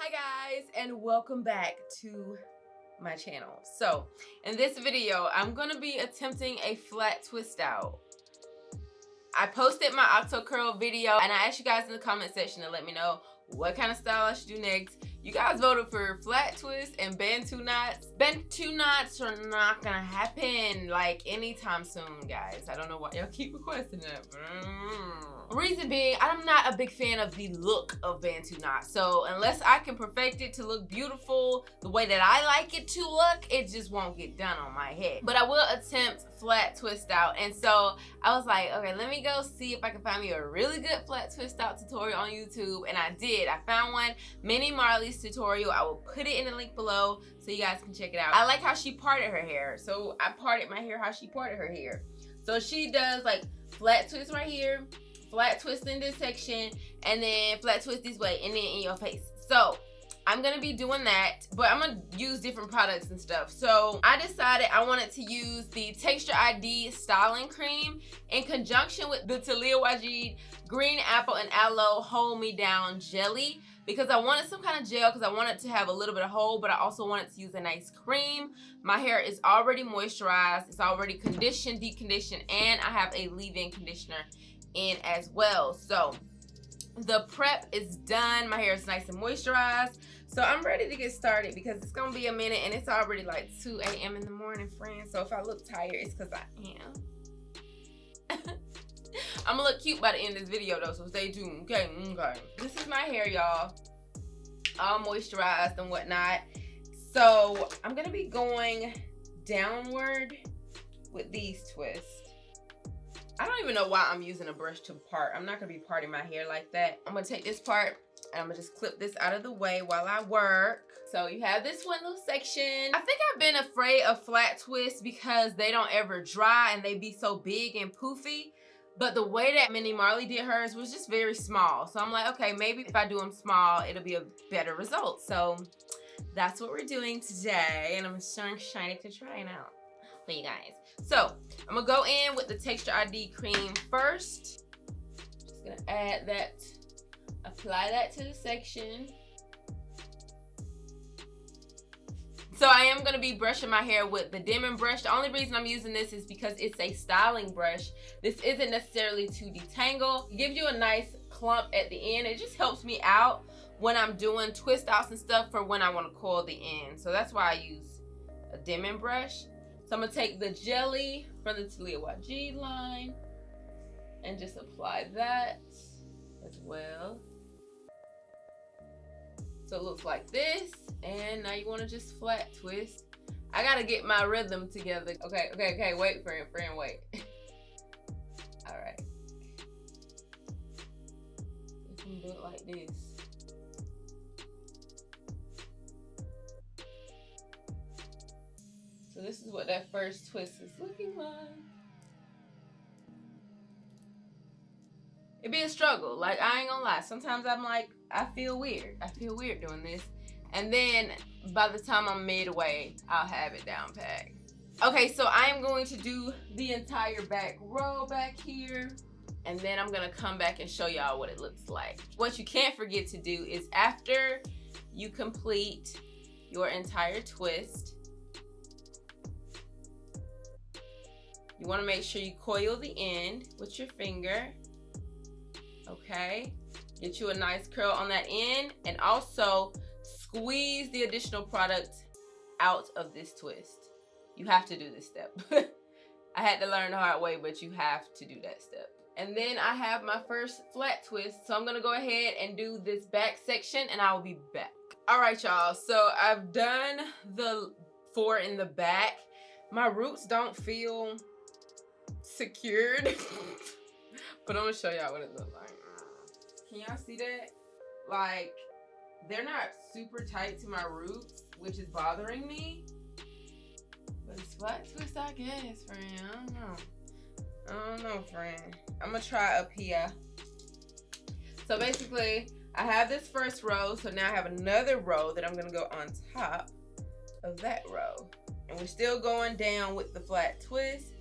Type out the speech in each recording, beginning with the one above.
Hi guys, and welcome back to my channel. So in this video I'm gonna be attempting a flat twist out. I posted my octo curl video and I asked you guys in the comment section to let me know what kind of style I should do next. You guys voted for flat twist and bantu knots. Bantu knots are not gonna happen like anytime soon, guys. I don't know why y'all keep requesting that. Reason being, I'm not a big fan of the look of bantu knots. So unless I can perfect it to look beautiful the way that I like it to look, it just won't get done on my head. But I will attempt flat twist out. And so I was like, okay, let me go see if I can find me a really good flat twist out tutorial on YouTube. And I did. I found one, Mini Marley's tutorial. I will put it in the link below so you guys can check it out. I like how she parted her hair. So I parted my hair how she parted her hair. So she does like flat twist right here, flat twist in this section, and then flat twist this way, and then in your face. So I'm gonna be doing that, but I'm gonna use different products and stuff. So I decided I wanted to use the Texture ID styling cream in conjunction with the Talia Wajid green apple and aloe hold me down jelly, because I wanted some kind of gel because I wanted to have a little bit of hold, but I also wanted to use a nice cream. My hair is already moisturized, it's already conditioned, deep conditioned, and I have a leave-in conditioner in as well. So the prep is done. My hair is nice and moisturized. So I'm ready to get started because it's gonna be a minute and it's already like 2 a.m. in the morning, friends. So if I look tired, it's because I am. I'm gonna look cute by the end of this video though, so stay tuned. Okay. This is my hair, y'all. All moisturized and whatnot. So I'm gonna be going downward with these twists. I don't even know why I'm using a brush to part. I'm not gonna be parting my hair like that. I'm gonna take this part and I'm gonna just clip this out of the way while I work. So you have this one little section. I think I've been afraid of flat twists because they don't ever dry and they be so big and poofy. But the way that Mini Marley did hers was just very small. So I'm like, okay, maybe if I do them small, it'll be a better result. So that's what we're doing today. And I'm so excited to try it out for you guys. So I'm gonna go in with the Texture ID cream first. Just gonna add that, apply that to the section. So I am gonna be brushing my hair with the Demon brush. The only reason I'm using this is because it's a styling brush. This isn't necessarily to detangle. It gives you a nice clump at the end. It just helps me out when I'm doing twist outs and stuff for when I wanna coil the end. So that's why I use a Demon brush. So I'm gonna take the jelly from the Talia Wajid line and just apply that as well. So it looks like this, and now you wanna just flat twist. I gotta get my rhythm together. Okay, wait, friend, wait. All right. You can do it like this. So this is what that first twist is looking like. It be a struggle, like I ain't gonna lie. Sometimes I'm like, I feel weird doing this. And then by the time I'm midway, I'll have it down packed. Okay, so I am going to do the entire back row back here. And then I'm gonna come back and show y'all what it looks like. What you can't forget to do is after you complete your entire twist, you wanna make sure you coil the end with your finger. Okay, get you a nice curl on that end, and also squeeze the additional product out of this twist. You have to do this step. I had to learn the hard way, but you have to do that step. And then I have my first flat twist, so I'm gonna go ahead and do this back section and I will be back. All right, y'all, so I've done the 4 in the back. My roots don't feel secured, but I'm gonna show y'all what it looks like. Can y'all see that? Like, they're not super tight to my roots, which is bothering me. But it's flat twist, I guess, friend. I don't know, friend. I'm gonna try up here. So basically, I have this first row, so now I have another row that I'm gonna go on top of that row. And we're still going down with the flat twist.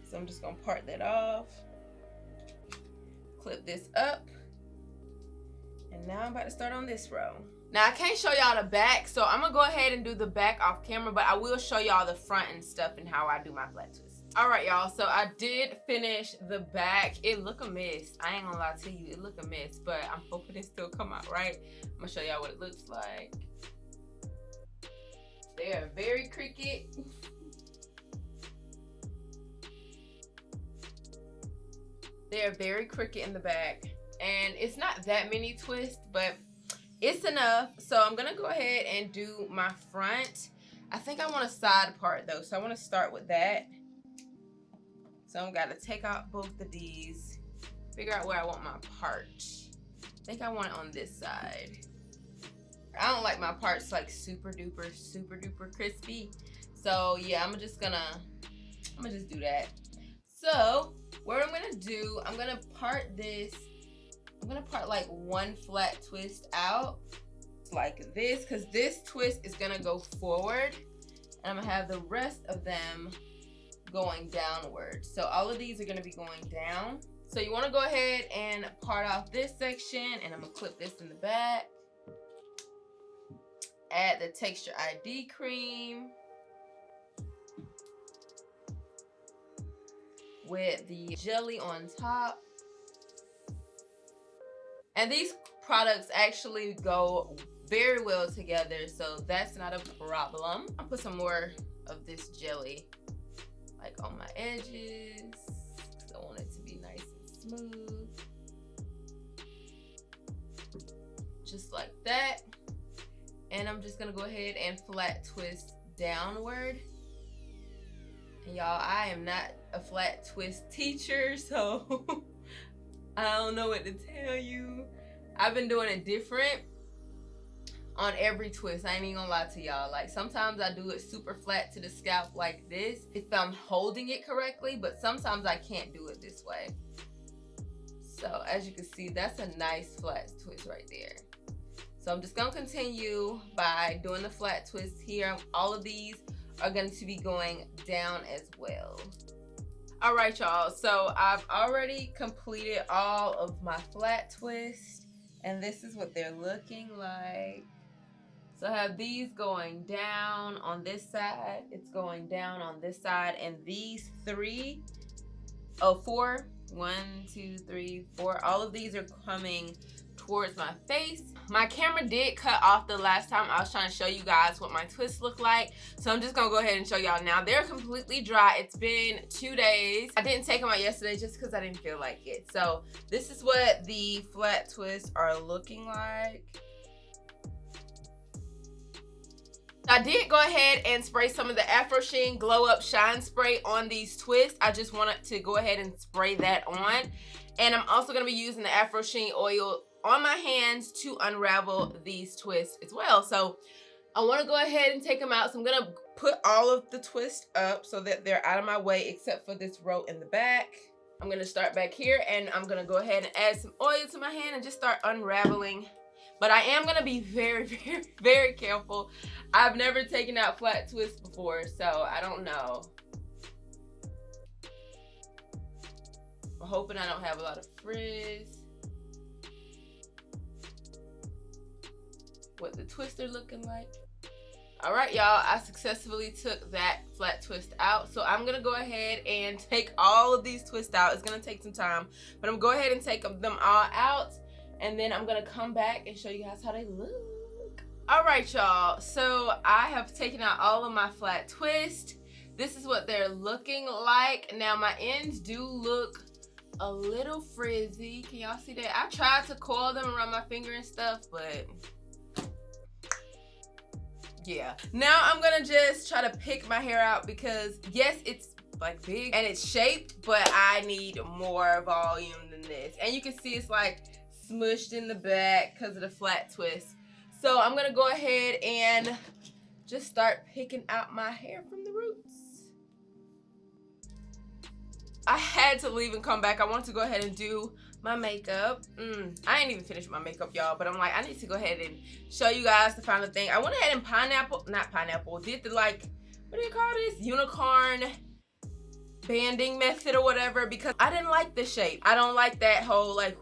So I'm just gonna part that off. Clip this up. And now I'm about to start on this row. Now I can't show y'all the back, so I'm gonna go ahead and do the back off camera, but I will show y'all the front and stuff and how I do my flat twist. All right, y'all, so I did finish the back. It look a mess. I ain't gonna lie to you, it look a mess, but I'm hoping it still come out right. I'm gonna show y'all what it looks like. They are very cricket. They're very cricket in the back, and it's not that many twists, but it's enough. So I'm gonna go ahead and do my front. I think I want a side part though, so I want to start with that. So I'm gotta take out both of these, figure out where I want my part. I think I want it on this side. I don't like my parts like super duper crispy. So yeah, I'm just do that. So what I'm gonna do, I'm gonna part this. I'm gonna part like one flat twist out like this, because this twist is gonna go forward, and I'm gonna have the rest of them going downward. So all of these are gonna be going down. So you wanna go ahead and part off this section, and I'm gonna clip this in the back. Add the Texture ID cream with the jelly on top. And these products actually go very well together, so that's not a problem. I'll put some more of this jelly like on my edges, because I want it to be nice and smooth. Just like that. And I'm just gonna go ahead and flat twist downward. And y'all, I am not a flat twist teacher, so I don't know what to tell you. I've been doing it different on every twist. I ain't even gonna lie to y'all. Like sometimes I do it super flat to the scalp like this if I'm holding it correctly, but sometimes I can't do it this way. So as you can see, that's a nice flat twist right there. So I'm just gonna continue by doing the flat twist here. All of these are going to be going down as well. All right, y'all, so I've already completed all of my flat twists, and this is what they're looking like. So I have these going down on this side, it's going down on this side, and these four, 1, 2, 3, 4, all of these are coming towards my face. My camera did cut off the last time I was trying to show you guys what my twists look like, so I'm just gonna go ahead and show y'all now. They're completely dry. It's been 2 days. I didn't take them out yesterday just because I didn't feel like it. So this is what the flat twists are looking like. I did go ahead and spray some of the Afro Sheen Glow Up Shine Spray on these twists. I just wanted to go ahead and spray that on. And I'm also gonna be using the Afro Sheen oil on my hands to unravel these twists as well. So I want to go ahead and take them out. So I'm gonna put all of the twists up so that they're out of my way except for this row in the back. I'm gonna start back here, and I'm gonna go ahead and add some oil to my hand and just start unraveling. But I am gonna be very, very, very careful. I've never taken out flat twists before, so I don't know. I'm hoping I don't have a lot of frizz. What the twists are looking like. All right, y'all, I successfully took that flat twist out. So I'm gonna go ahead and take all of these twists out. It's gonna take some time, but I'm gonna go ahead and take them all out, and then I'm gonna come back and show you guys how they look. All right, y'all, so I have taken out all of my flat twists. This is what they're looking like. Now my ends do look a little frizzy. Can y'all see that? I tried to coil them around my finger and stuff, but yeah. Now I'm gonna just try to pick my hair out because yes, it's like big and it's shaped, but I need more volume than this. And you can see it's like smushed in the back because of the flat twist. So I'm gonna go ahead and just start picking out my hair from the roots. I had to leave and come back. I wanted to go ahead and do my makeup. I ain't even finished my makeup, y'all, but I'm like, I need to go ahead and show you guys the final thing. I went ahead and did the like, what do you call this? Unicorn banding method or whatever, because I didn't like the shape. I don't like that whole like,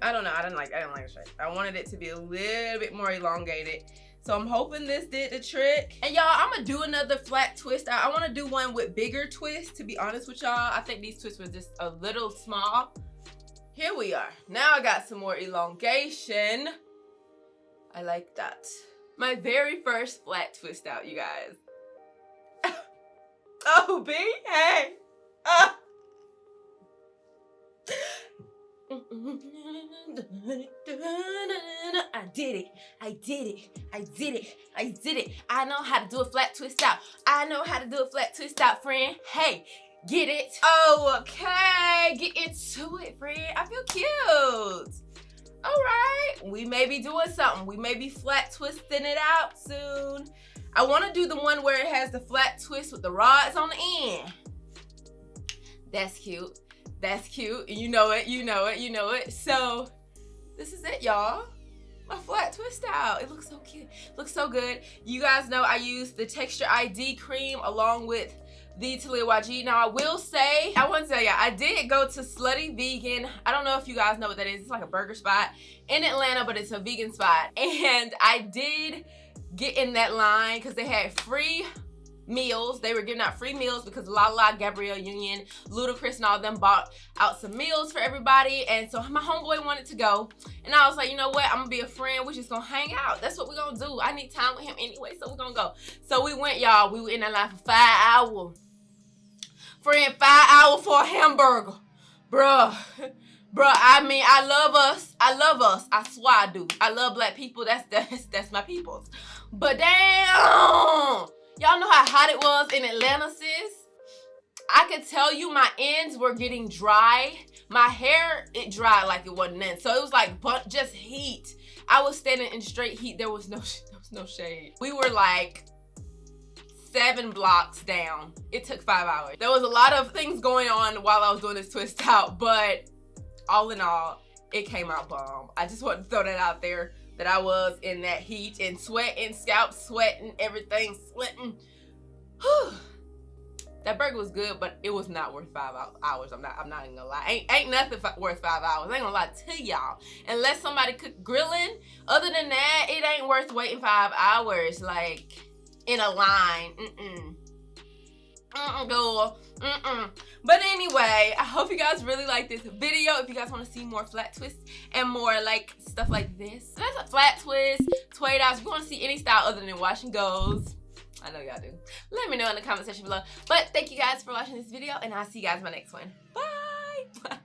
I don't know, I didn't like the shape. I wanted it to be a little bit more elongated. So I'm hoping this did the trick. And y'all, I'm gonna do another flat twist. I wanna do one with bigger twists, to be honest with y'all. I think these twists were just a little small. Here we are. Now I got some more elongation. I like that. My very first flat twist out, you guys. Oh, B, hey. I did it. I did it. I did it. I did it. I know how to do a flat twist out. I know how to do a flat twist out, friend. Hey, get it? Oh, okay. Get into it, friend. I feel cute. All right. We may be doing something. We may be flat twisting it out soon. I want to do the one where it has the flat twist with the rods on the end. That's cute. That's cute. You know it. You know it. You know it. So this is it, y'all. My flat twist out. It looks so cute. It looks so good. You guys know I used the Texture ID cream along with the Talia YG. Now I will say, I want to tell you, I did go to Slutty Vegan. I don't know if you guys know what that is. It's like a burger spot in Atlanta, but it's a vegan spot. And I did get in that line because they had free meals. They were giving out free meals because Lala, Gabrielle Union, Ludacris, and all of them bought out some meals for everybody. And so my homeboy wanted to go. And I was like, you know what? I'm going to be a friend. We're just going to hang out. That's what we're going to do. I need time with him anyway, so we're going to go. So we went, y'all. We were in that line for 5 hours. Friend, 5 hours for a hamburger. Bruh. Bruh, I mean, I love us. I love us. I swear I do. I love black people. That's my peoples. But damn. Y'all know how hot it was in Atlanta, sis? I could tell you my ends were getting dry. My hair, it dried like it wasn't in. So it was like just heat. I was standing in straight heat. There was no shade. We were like 7 blocks down. It took 5 hours. There was a lot of things going on while I was doing this twist out, but all in all, it came out bomb. I just want to throw that out there, that I was in that heat and sweating, scalp sweating, everything sweating. Whew. That burger was good, but it was not worth 5 hours. I'm not even gonna lie. Ain't nothing worth 5 hours. I ain't gonna lie to y'all. Unless somebody cook grilling. Other than that, it ain't worth waiting 5 hours, like in a line. Girl. But anyway, I hope you guys really like this video. If you guys want to see more flat twists and more like stuff like this, so that's a flat twist, twirl outs. If you want to see any style other than wash and goes, I know y'all do. Let me know in the comment section below. But thank you guys for watching this video, and I'll see you guys in my next one. Bye.